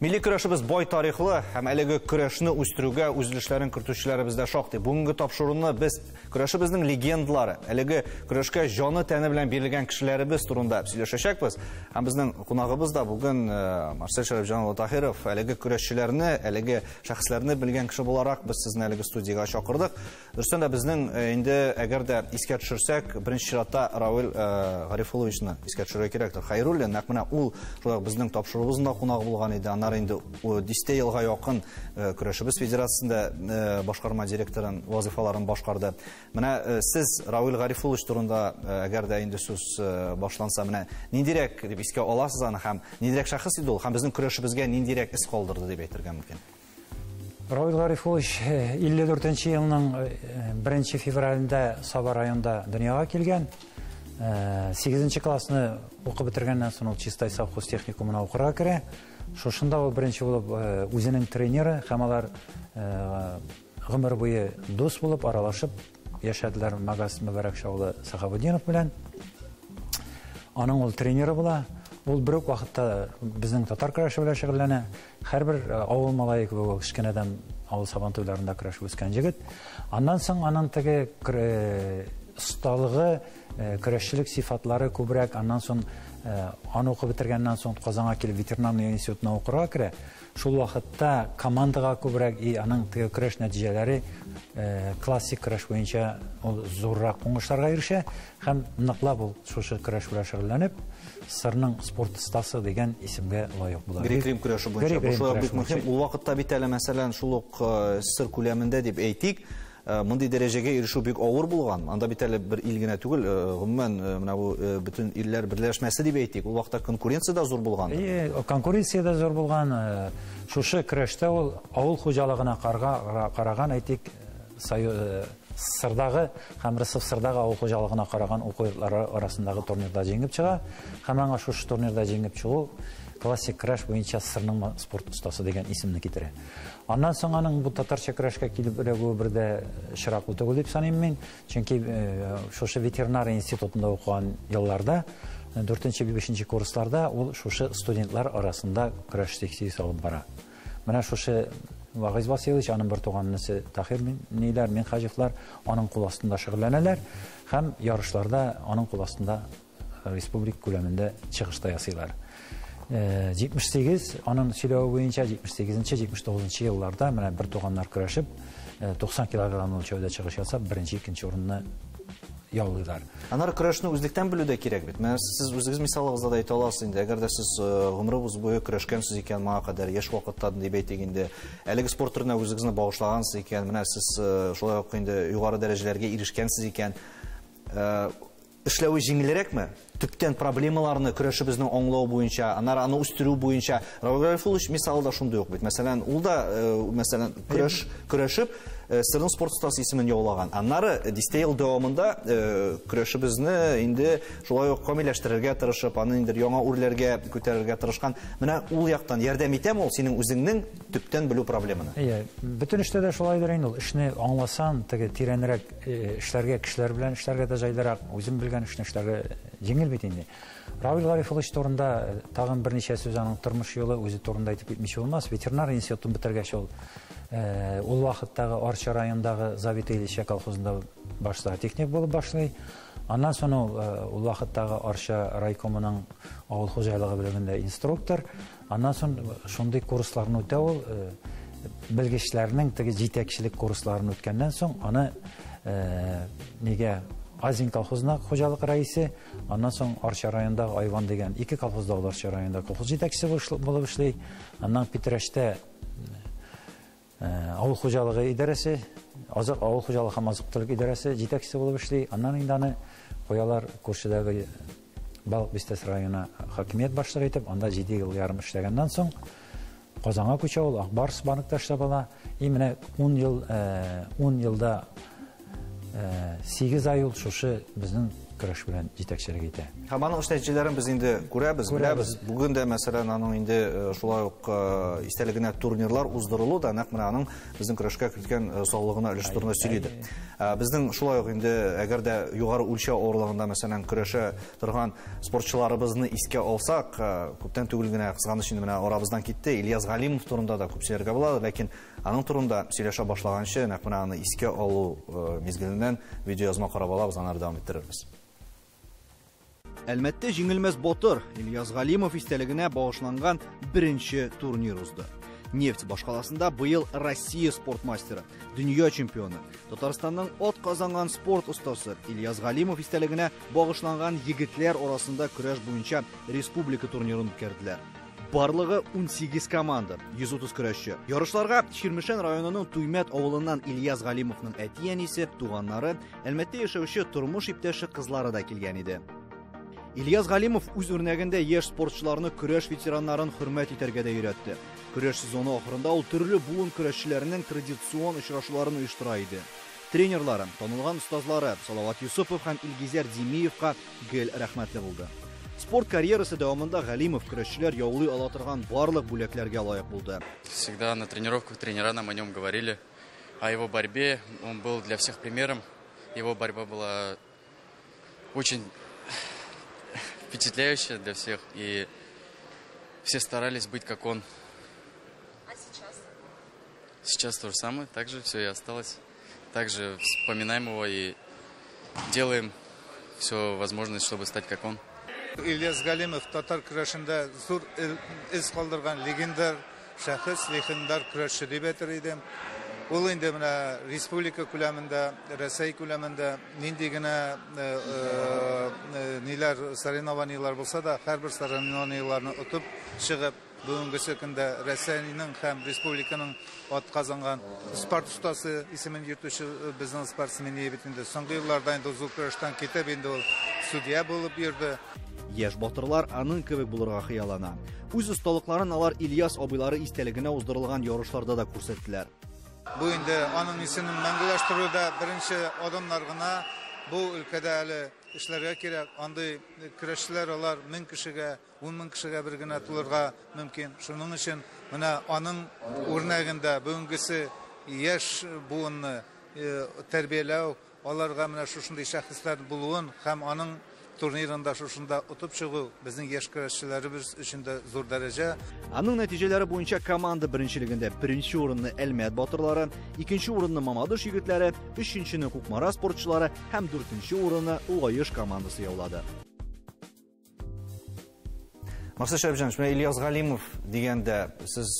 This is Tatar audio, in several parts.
Milli көрәшебез бай тарихлы һәм әлеге көрәшне үстерүгә үзлешләрен кертүчеләребездә шактый. Бүгенге тапшыруны без көрәшебезнең легендалары, әлеге көрәшкә җаны тәне белән бирелгән кешеләребез турында сөйләшәчәкбез. Һәм безнең кунагыбыз да бүген Марсель Шәрәфҗан Таһиров, әлеге көрәшчеләрне, әлеге шәхесләрне белгән кеше буларак без сезне әлеге студиягә чакырдык. Дөрестән дә безнең инде әгәр дә искә төшерсәк, беренче чиратта Равил Гарифулловичны искә төшерергә кирәктер. Хәйруллин, нәкъ менә ул безнең тапшыруыбызда кунак булган иде. Инде 10 елга якын көрәшебез федерациясендә башкарма директорын вазифаларын башкарды. Менә сез Равил Гарифуллович турында әгәр дә инде сүз башланса, менә ниндирәк дип искә аласыз аны һәм ниндирәк шәхес иде ул һәм безнең көрәшебезгә ниндирәк ис калдырды дип әйтергә мөмкин. Равил Гарифуллович 54 елның 1 февралендә Саба районында дөньяга килгән. 8 классны укып бетергәннән соң ул Чистай совхоз техникумына укырга керә. Шушында ул беренче булып үзенең тренеры һәм алар гомер буе дус булып аралашып яшәделәр Магас Мөбарәк Шаулы Сахабуддинов белән. Аның ул тренеры була. Ул бер үк вакытта безнең татар көрәше белән шөгыльләнә. Һәрбер авыл малае кебек кичкенәдән авыл сабантуйларында көрәшеп үскән җегет. Аннан соң аның теге осталыгы, көрәшчелек сифатлары күбрәк, аннан соң аны укып бетергәннән соң Казанга килеп ветеринарный институтына укырга керә. Шул вакытта командага күбрәк аның теге көрәш нәтиҗәләре классик көрәш буенча зуррак уңышларга ирешә һәм ныклап ул шушы көрәш белән шөгыльләнеп Сырның спорт стасы дигән исемгә лаек була. Грек-Рим көрәше буенча бу бик мөһим. Ул вакытта бит әле мәсәлән шул ук Сыр күләмендә дип әйтик, мондый дәрәҗәгә ирешү бик авыр булган. Анда бит әле бер ил генә түгел, гомумән менә бу бөтен илләр берләшмәсе дип әйтик. Ул вакытта конкуренция да зур булган. Конкуренция да зур булган. Шушы көрәштә ул авыл хуҗалыгына караган әйтик, Сырдагы һәм Рысыф Сырдагы авыл хуҗалыгына караган укучылар арасындагы турнирда җиңеп чыга. Һәм аңа шушы турнирда җиңеп чыгу классик көрәш буенча Сырның спорт устасы дигән исемне китерә. Аннан соң аның бу татарча көрәшкә килеп эләгүе бердә чираклы түгел дип саныйм мин. Чөнки шушы ветеринария институтында укыган елларда 4-5 курсларда ул шушы студентлар арасында көрәш секциясе алып бара. Менә шушы Вагыз Васильевич, аның бер туганнысы Таһир Ниләр, Мин Хаҗифлар аның кул астында шөгыльләнәләр һәм ярышларда аның кул астында республика күләмендә чыгышта ясыйлар. 78 аның сөйләве буенча 78-79 елларда менә бер туганнар көрәшеп 90 килограмм үлчәүдә чыгыш ясап, беренче, икенче урынны яулыйлар. Аннары көрәшне үзлектән белүдә кирәк бит. Менә сез үзегез мисалыгызда да әйтә аласыз инде. Әгәр дә сез гомерегез буе көрәшкәнсез икән, моңа кадәр яшь вакытта дип әйтик инде. Әлеге спорт төренә үзегезне багышлагансыз икән, менә сез шулай ук инде югары дәрәҗәләргә ирешкәнсез икән. Эшләве җиңелрәкме? Төптән проблемаларны көрәшебезнең аңлау буенча, аннары аны үстерү буенча Равил Гарифуллович мисалы да шундый ук бит. Мәсәлән, ул да көрәшеп Сырның спорт стасы исемен яулаган. Аннары 10 ел дәвамында көрәшебезне инде шулай ук камилләштерергә тырышып, аны инде яңа үрләргә күтәрергә тырышкан. Менә ул яктан ярдәм итәме ул синең үзеңнең төптән белү проблеманы? Бөтен эштә дә шулайдыр инде ул. Эшне аңласаң, теге тирәнрәк эшләргә, кешеләр белән эшләргә дә җайлырак, үзем белгән эшне эшләргә җиңел бит инде. Равил Гарифуллович турында тагын берничә сүз аның тормыш юлы үзе турында әйтеп китмичә булмас. Ветеринар институтын бетергәч ул вакыттагы Арча районындагы Завита Ильича колхозында башта техник булып башлый. Аннан соң ул вакыттагы Арча райкомының авыл хуҗалыгы бүлегендә инструктор. Аннан соң шундый курсларны үтә ул, белгечләрнең теге җитәкчелек курсларын үткәннән соң аны нигә Азин колхозына хуҗалык рәисе, аннан соң Арча районындагы Айван дигән 2 колхозда Арча районында колхоз җитәкчесе булып эшли. Аннан Питрәштә авыл хуҗалыгы идарәсе, авыл хуҗалыгы һәм азык-төлек идарәсе җитәкчесе булып эшли. Аннан инде аны куялар күршедәге Балык Бистәс районы хакимият башлыгы итеп, анда 7 ел ярым эшләгәннән соң Казанга күчә ул, Акбарс банкта эшләп ала. Менә 10 елда 8 ай ул шушы безнең көрәш белән җитәкчелек итә. Һәм аның нәтиҗәләрен без инде күрәбез, беләбез. Бүген дә мәсәлән аның инде шулай ук истәлегенә турнирлар уздырылу да нәкъ менә аның безнең көрәшкә кергән саулыгына өлеш турында сөйлиде. Безнең шулай ук инде әгәр дә югары үлчәү авырлыгында мәсәлән көрәшә торган спортчыларыбызны искә алсак, күптән түгел генә кызганыч инде менә арабыздан китте. Ильяс Галимов турында да күп сөйләргә була, ләкин аның турында сөйләшә башлаганчы нәкъ менә аны искә алу мизгеленнән видеоязма карап алабыз, аны дәвам иттерербез. Әлмәттә җиңелмәс батыр Ильяс Галимов истәлегенә багышланган беренче турнир узды. Нефть башкаласында быел Россия спорт мастеры, дөнья чемпионы, Татарстанның от казанган спорт остасы Ильяс Галимов истәлегенә багышланган егетләр арасында көрәш буенча республика турнирын үткәрделәр. Барлыгы 18 команда, 130 көрәшче. Ярышларга Чирмешән районының Туймәт авылыннан Ильяс Галимовның әти-әнисе, туганнары, Әлмәттә яшәүче тормыш иптәше кызлары да килгән иде. Ильяс Галимов үз үрнәгендә яшь спортчыларны көрәш ветераннарын хөрмәт итәргә дә өйрәтте. Көрәш сезоны ахырында ул төрле буын көрәшчеләренең традицион очрашуларын оештыра иде. Тренерлары, танылган остазлары Салават Юсупов һәм Илгизәр Димиевка гел рәхмәтле булды. Спорт карьерасы дәвамында Галимов көрәшчеләр яулый ала торган барлык бүләкләргә лаек булды. Всегда на тренировках тренера нам о нем говорили, о его борьбе. Он был для всех примером. Его борьба была очень впечатляющая для всех, и все старались быть как он. А сейчас? Сейчас то же самое, так же все и осталось. Также вспоминаем его и делаем все возможное, чтобы стать как он. Ильяс Галимов татар көрәшендә зур из калдырган легендар шәхес, легендар көрәшче дип әйтер идем. Ул инде менә республика күләмендә, Россия күләмендә нинди генә ниләр соревнованиялар булса да, һәрбер соревнованияларны утып чыгып, бүгенге көндә Россиянең һәм республиканың ат казанган спорт остасы исемен йөртүче безнең спортсмен бит инде соңгы елларда инде зур көрәштән китеп инде ул судья булып йөрде. Яшь батырлар аның кебек булырга хыяллана. Үз осталыкларын алар Ильяс абыйлары истәлегенә уздырылган ярышларда да күрсәттеләр. Бу инде аның исемен мәңгеләштерүдә беренче адымнар гына. Бу өлкәдә әле эшләргә кирәк. Андый көрәшчеләр алар 1000 кешегә, 10,000 кешегә бер генә тулырга мөмкин. Шуның өчен менә аның үрнәгендә бүгенгесе яшь буынны тәрбияләү, аларга менә шушындый шәхесләр булуын һәм аның турнирында шушында утып чыгу безнең яшь көрәшчеләребез өчен дә зур дәрәҗә. Аның нәтиҗәләре буенча команда беренчелегендә беренче урынны Әлмәт батырлары, икенче урынны Мамадыш егетләре, өченчене Кукмара спортчылары һәм дүртенче урынны Улаеш командасы яулады. Максат Шәрәпҗанович, менә Ильяс Галимов дигәндә сез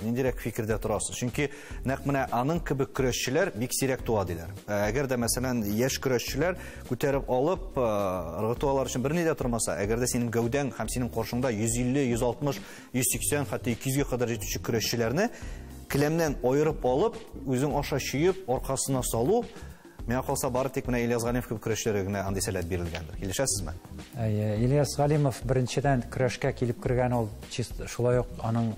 ниндирәк фикердә торасыз? Чөнки нәкъ менә аның кебек көрәшчеләр бик сирәк туа диләр. Әгәр дә мәсәлән яшь көрәшчеләр күтәреп алып ыргытулар өчен берни дә тормаса, әгәр дә синең гәүдәң һәм синең каршыңда 150, 160, 180, хәтта 200-гә кадәр җитүче көрәшчеләрне келәмнән аерып алып, үзең аша чөеп, аркасына салу, миңа калса бары тик менә Ильяс Галимов кебек көрәшчеләргә андый сәләт бирелгәндер. Килешәсезме? Ильяс Галимов беренчедән көрәшкә килеп кергән, ул шулай ук аның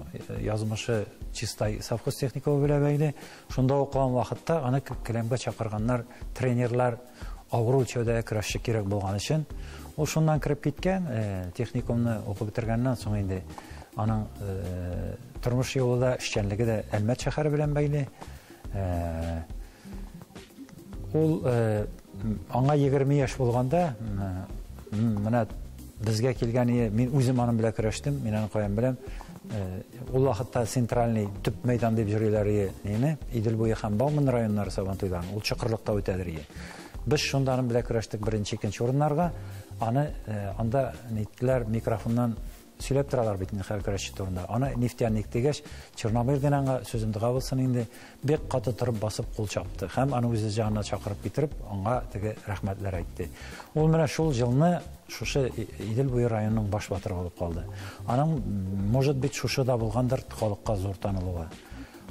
язмышы чистай совхоз техникалары белән бәйле. Шунда укыган вакытта аны келәмгә чакырганнар, тренерлар авыру чөйдә көрәшче кирәк булган өчен, ул шуннан кирип киткән, техникумны укып бетергәннән соң инде аның тормыш юлында эшчәнлеге дә Әлмәт шәһәре белән бәйле. Ул аңа 20 яшь булганда, менә безгә килгән, мин үзем аның белән көрәштем, мин аны каян беләм. Ул вакытта центральный төп мәйдан дип йөриләр иде, Идел буе һәм Бауман районнары Сабантуйдан, ул чокырлыкта үтәдер иде. Без шунда аның белән көрәштек беренче, икенче урыннарга. Аны анда нитләр микрофоннан сөйләп торалар бит инде һәр көрәшче турында. Аны нефтяник дигәч, Чернобыльдән аңа сүземне кабылсын инде, бик каты торып басып кул чапты. Һәм аны үзе җанына чакырып китереп, аңа теге рәхмәтләр әйтте. Ул менә шул елны шушы Идел буе районының баш батыры булып калды. Аның, может быть, шушы да булгандыр халыкка зур танылуы.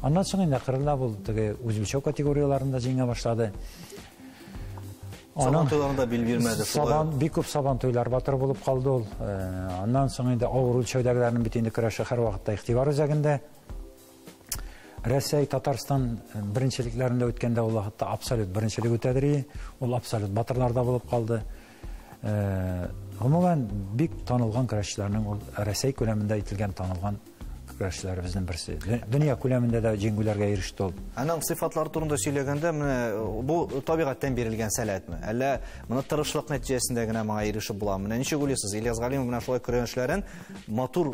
Аннан соң инде кырылда бул теге үзелчә категорияларында җиңә башлады. Сабантуйларында бил бирмәде. Бик күп Сабантуйлар батыр булып калды ул. Аннан соң инде авыр үлчәүдәгеләрнең бит инде көрәше һәр вакытта игътибар үзәгендә. Россия, Татарстан беренчелекләрендә үткәндә ул вакытта абсолют беренчелек үтәдер. Ул абсолют батырларда булып калды. Гомумән бик танылган көрәшчеләрнең ул Россия күләмендә ителгән танылган көрәшчеләребезнең берсе. Дөнья күләмендә дә җиңүләргә иреште ул. Аның сыйфатлары турында сөйләгәндә, бу табигатьтән бирелгән сәләтме? Әллә моны тырышлык нәтиҗәсендә генә моңа ирешеп буламы? Ничек уйлыйсыз? Ильяс Галимов менә шулай көрәшләрен матур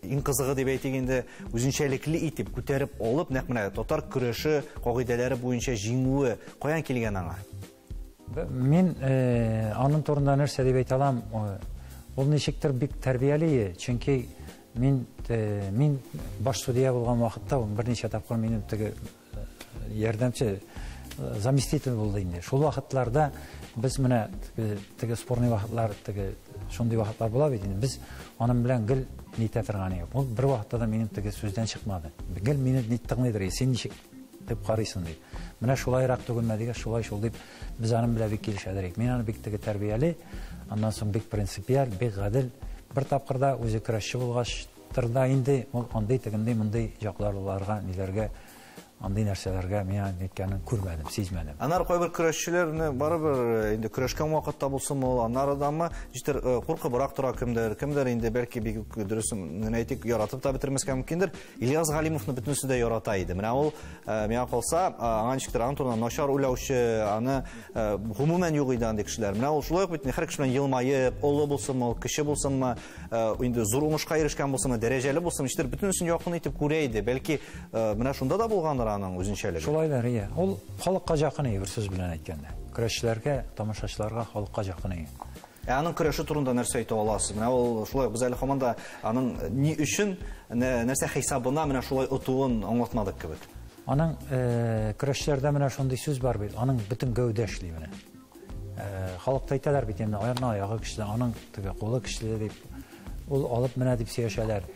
иң кызыгы дип әйтик инде, үзенчәлекле итеп күтәреп алып, нәкъ менә татар көрәше кагыйдәләре буенча җиңүе каян килгән аңа? Мин аның турында нәрсә дип әйтә алам? Ул ничектер бик тәрбияле, чөнки мин баш судья булган вакытта берничә тапкыр минем ярдәмче заместитель булды инде. Шул вакытларда без менә спорный вакытлар, шундый вакытлар була бит инде. Без аның белән гел нитә торган идек. Ул бер вакытта да минем сүздән чыкмады. Гел мине ниттеңнедер, син ничек дип карыйсың дип. Менә шулайрак түгелме дигән, шулай шул дип без аның белән бик килешәдек. Мин аны бик тәрбияле, аннан соң бик принципиаль, бик гадел. Бер тапкырда үзе көрәшче булгач тырда инде ул андый тегендей мондый якларларга, ниләргә, андый нәрсәләргә мин әйткәнен күрмәдем, сизмәдем. Аннары кайбер көрәшчеләрне барыбер инде көрәшкән вакытта булсын ул, аннары дамы җитер куркыбрак тора кемдер инде бәлки бик дөресен әйтик яратып та бетермәскә мөмкиндер. Ильяс Галимовны бөтенесе дә ярата иде. Менә ул миңа калса, аңа ничектер аның турында начар уйлаучы, аны гомумән юк иде андый кешеләр. Менә ул шулай ук бит һәр кеше белән елмаеп, олы булсынмы, кеше булсынмы, инде зур уңышка ирешкән булсынмы, дәрәҗәле булсынмы, җитер бөтенесен якын итеп күрә иде. Бәлки менә шунда да булгандыр аның үзенчәлеге. Шулайлар, ул халыкка якын бер сүз белән әйткәндә. Көрәшчеләргә, тамашачыларга халыкка якын. Аның көрәше турында нәрсә әйтә аласыз? Менә ул шулай без әле һаман да аның ни өчен, нәрсә хисабына менә шулай отуын аңлатмадык кебек. Аның көрәшчеләрдә менә шундый сүз бар бит, аның бөтен гәүдә эшли менә. Халыкта әйтәләр бит инде, аягы көчле, аның кулы көчле дип, ул алып менә дип сөйләшәләр.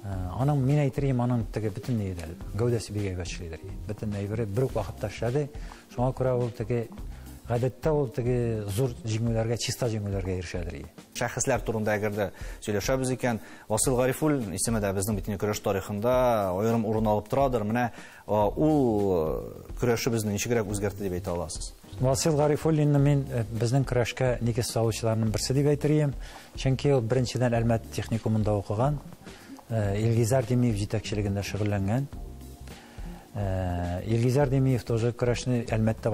Аның мин әйтәрем, аның бөтен нидә, гәүдәсе бик әйбәт. Бөтен әйбәре бер үк вакытта эшләде. Шуңа күрә ул гадәттә ул зур җиңүләргә, чиста җиңүләргә ирешәдер. Шәхесләр турында әгәр дә сөйләшәбез икән, Васил Гарифуллин исеме дә безнең битен көрәш тарихында аерым урын алып торадыр. Менә ул көрәшебезне ничегрәк үзгәртте дип әйтә аласыз? Васил Гарифуллинны мин безнең көрәшкә нигез салучыларның берсе дип әйтәрем. Чөнки ул беренчедән Әлмәт техникумында укыган. Илгизар Демиев җитәкчелегендә шөгыльләнгән. Илгизар Демиев тоже көрәшне Әлмәттә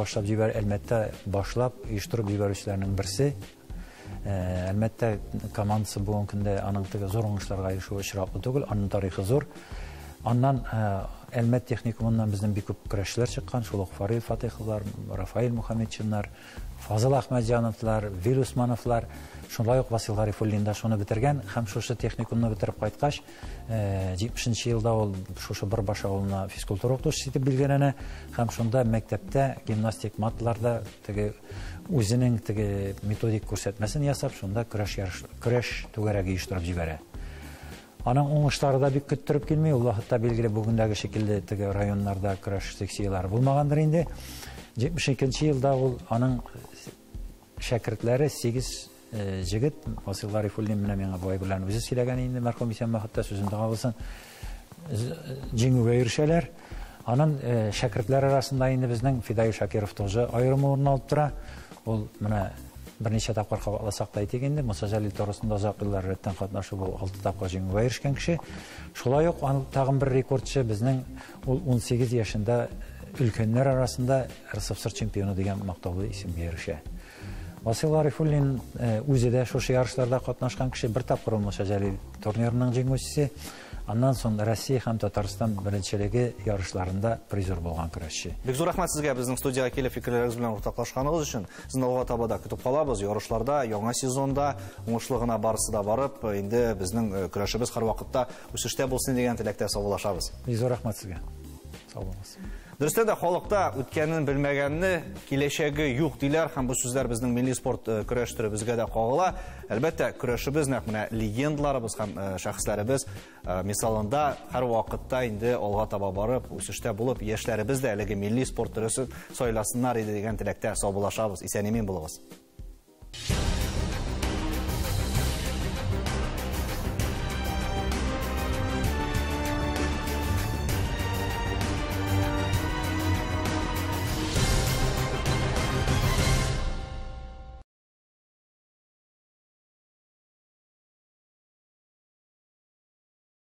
башлап оештырып җибәрүчеләрнең берсе. Әлмәттә командасы бүгенге көндә аның зур уңышларга ирешүе очраклы түгел, аның тарихы зур. Аннан Әлмәт техникумыннан безнең бик күп көрәшчеләр чыккан, шул ук Фарил Фатиховлар, Рафаил Мухаммедчиннар, Фазыл Ахмәдҗановлар, Вил Усмановлар, шулай ук Васил Гарифуллин да шуны бетергән, һәм шушы техникумны бетереп кайткач, 70нче елда ул шушы Бырбаш авылына физкультура укытучысы итеп билгеләнә, һәм шунда мәктәптә гимнастик маталарда үзенең методик күрсәтмәсен ясап, шунда көрәш түгәрәге оештырып җибәрә. Аның уңышлары да бик көттереп килми, ул вакытта билгеле бүгендәге шикелле районнарда көрәш секциялары булмагандыр инде. 72нче елда ул аның шәкертләре 8 җегет, Васил Гарифуллин менә миңа бу белән үзе сөйләгән инде, мәрхүм исән вакытта сүзендә калсын, җиңүгә ирешәләр. Аның шәкертләр арасында инде безнең Фидай Шакиров тоже аерым урын алып тора. Ул менә берничә тапкыр кабатласак та әйтик инде, Муса Җәлил турысында озак еллар рәттән катнашып, ул 6 тапкыр җиңүгә ирешкән кеше. Шулай ук тагын бер рекордчы безнең ул 18 яшендә өлкәннәр арасында РСФСР чемпионы дигән мактаулы исемгә ирешә. Васил Гарифуллин үзе дә шушы ярышларда катнашкан кеше, бер тапкыр Муса Җәлил турнирының җиңүчесе, аннан соң Россия һәм Татарстан беренчелеге ярышларында призер булган көрәшче. Бик зур рәхмәт сезгә безнең студиягә килеп фикерләрегез белән уртаклашканыгыз өчен. Сезне алга таба да көтеп калабыз. Ярышларда, яңа сезонда уңышлы гына барысы да барып, инде безнең көрәшебез һәрвакытта үсештә булсын дигән теләктә саулашабыз. Бик зур рәхмәт сезгә. Сау булыгыз. Дөрестә дә халыкта үткәнен белмәгәнне, киләчәге юк диләр, һәм бу сүзләр безнең милли спорт көрәш төры безгә дә кагыла. Әлбәттә, көрәшебез нәкъ менә легендаларыбыз һәм шәхесләребез мисалында һәрвакытта инде алга таба барып, үсештә булып, яшьләребез дә әлеге милли спорт төресе сайласыннар иде дигән теләктә саубулашабыз. Исән-имин булыгыз.